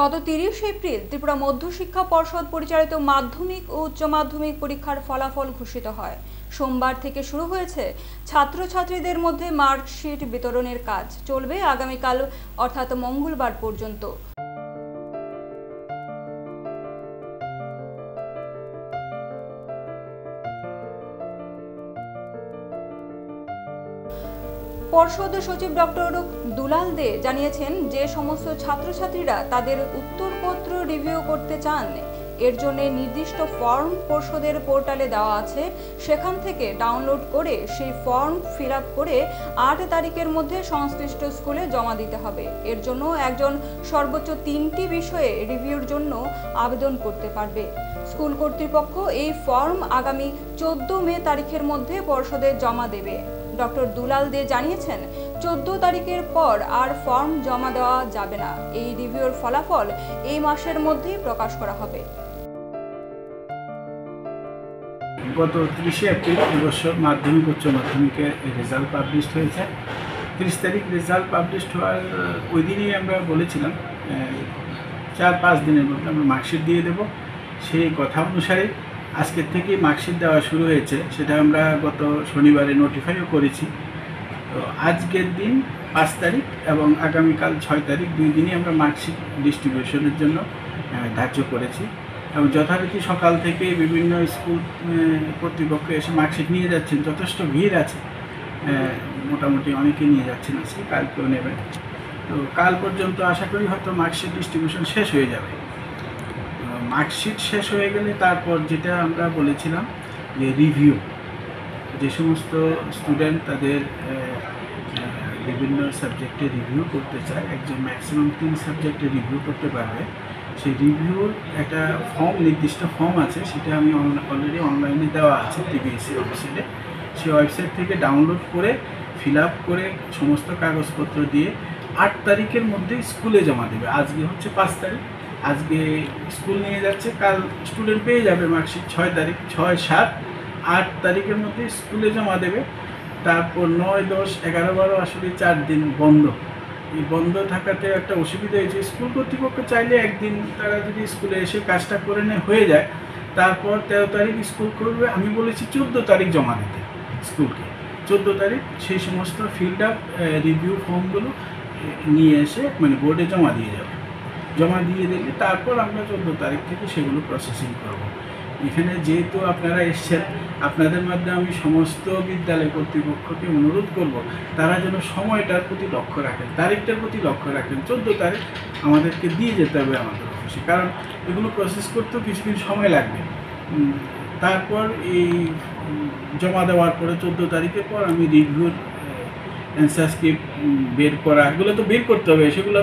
গত ৩০ এপ্রিল ত্রিপুরা মধ্যশিক্ষা পর্ষদ পরিচালিত মাধ্যমিক ও উচ্চ মাধ্যমিক পরীক্ষার ফলাফল ঘোষিত হয়। সোমবার থেকে শুরু হয়েছে ছাত্রছাত্রীদের মধ্যে মার্কশিট বিতরণের কাজ, চলবে আগামীকাল অর্থাৎ মঙ্গলবার পর্যন্ত। পর্ষদ সচিব ডক্টর দুলাল দে জানিয়েছেন, যে সমস্ত ছাত্রছাত্রীরা তাদের উত্তরপত্র রিভিউ করতে চান, এর জন্য নির্দিষ্ট ফর্ম পর্ষদের পোর্টালে দেওয়া আছে। সেখান থেকে ডাউনলোড করে সেই ফর্ম ফিল আপ করে ৮ তারিখের মধ্যে সংশ্লিষ্ট স্কুলে জমা দিতে হবে। এর জন্য একজন সর্বোচ্চ ৩টি বিষয়ে রিভিউর জন্য আবেদন করতে পারবে। স্কুল কর্তৃপক্ষ এই ফর্ম আগামী 14 মে তারিখের মধ্যে পর্ষদে জমা দেবে। ডক্টর দুলাল দে জানিয়েছেন, 14 তারিখের পর আর ফর্ম জমা দেওয়া যাবে না। এই রিভিউর ফলাফল এই মাসের মধ্যেই প্রকাশ করা হবে। গত 30 এপ্রিল এবছর মাধ্যমিক উচ্চ মাধ্যমিকের রেজাল্ট পাবলিশ হয়েছে। 30 তারিখ রেজাল্ট পাবলিশ হওয়ার ওই দিনই আমরা বলেছিলাম 4-5 দিনের মধ্যে আমরা মার্কশিট দিয়ে দেব। সেই কথা অনুসারে আজকের থেকে মার্কশিট দেওয়া শুরু হয়েছে। সেটা আমরা গত শনিবারে নোটিফাইও করেছি। তো আজকের দিন 5 তারিখ এবং আগামীকাল 6 তারিখ 2 দিনই আমরা মার্কশিট ডিস্ট্রিবিউশনের জন্য ধার্য করেছি। এবং যথারীতি সকাল থেকে বিভিন্ন স্কুল কর্তৃপক্ষ এসে মার্কশিট নিয়ে যাচ্ছেন। যথেষ্ট ভিড় আছে, মোটামুটি অনেকে নিয়ে যাচ্ছেন আজকে, কালকেও নেবেন। তো কাল পর্যন্ত আশা করি হয়তো মার্কশিট ডিস্ট্রিবিউশন শেষ হয়ে যাবে। মার্কশিট শেষ হয়ে গেলে তারপর যেটা আমরা বলেছিলাম যে রিভিউ, যে সমস্ত স্টুডেন্ট তাদের বিভিন্ন সাবজেক্টে রিভিউ করতে চায়, একজন ম্যাক্সিমাম 3 সাবজেক্টে রিভিউ করতে পারবে। সেই রিভিউর একটা ফর্ম, নির্দিষ্ট ফর্ম আছে, সেটা আমি অলরেডি অনলাইনে দেওয়া আছে টিবিএসসি ওয়েবসাইটে। সেই ওয়েবসাইট থেকে ডাউনলোড করে ফিল আপ করে সমস্ত কাগজপত্র দিয়ে 8 তারিখের মধ্যে স্কুলে জমা দেবে। আজকে হচ্ছে 5 তারিখ, আজকে স্কুল নিয়ে যাচ্ছে, কাল স্টুডেন্ট পেয়ে যাবে মার্কশিট 6 তারিখ। 6, 7, 8 তারিখের মধ্যে স্কুলে জমা দেবে। তারপর 9, 10, 11, 12 আসলে 4 দিন বন্ধ। এই বন্ধ থাকাতে একটা অসুবিধা হয়েছে। স্কুল কর্তৃপক্ষ চাইলে একদিন তারা যদি স্কুলে এসে কাজটা করে নেয় হয়ে যায়, তারপর 13 তারিখ স্কুল করবে। আমি বলেছি 14 তারিখ জমা দিতে স্কুলকে। 14 তারিখ সেই সমস্ত ফিল্ড আপ রিভিউ ফর্মগুলো নিয়ে এসে মানে বোর্ডে জমা দিয়ে যাবে। জমা দিয়ে দিলে তারপর আমরা 14 তারিখ থেকে সেগুলো প্রসেসিং করব। এখানে যেহেতু আপনারা এসছেন, আপনাদের মাধ্যমে আমি সমস্ত বিদ্যালয় কর্তৃপক্ষকে অনুরোধ করব তারা যেন সময়টার প্রতি লক্ষ্য রাখেন, তারিখটার প্রতি লক্ষ্য রাখেন। 14 তারিখ আমাদেরকে দিয়ে যেতে হবে আমাদের অফিসে, কারণ এগুলো প্রসেস করতেও কিছুদিন সময় লাগবে। তারপর এই জমা দেওয়ার পরে 14 তারিখের পর আমি রিভিউর অ্যান্সার স্ক্রিপ্ট বের করা, এগুলো তো বের করতে হবে, সেগুলো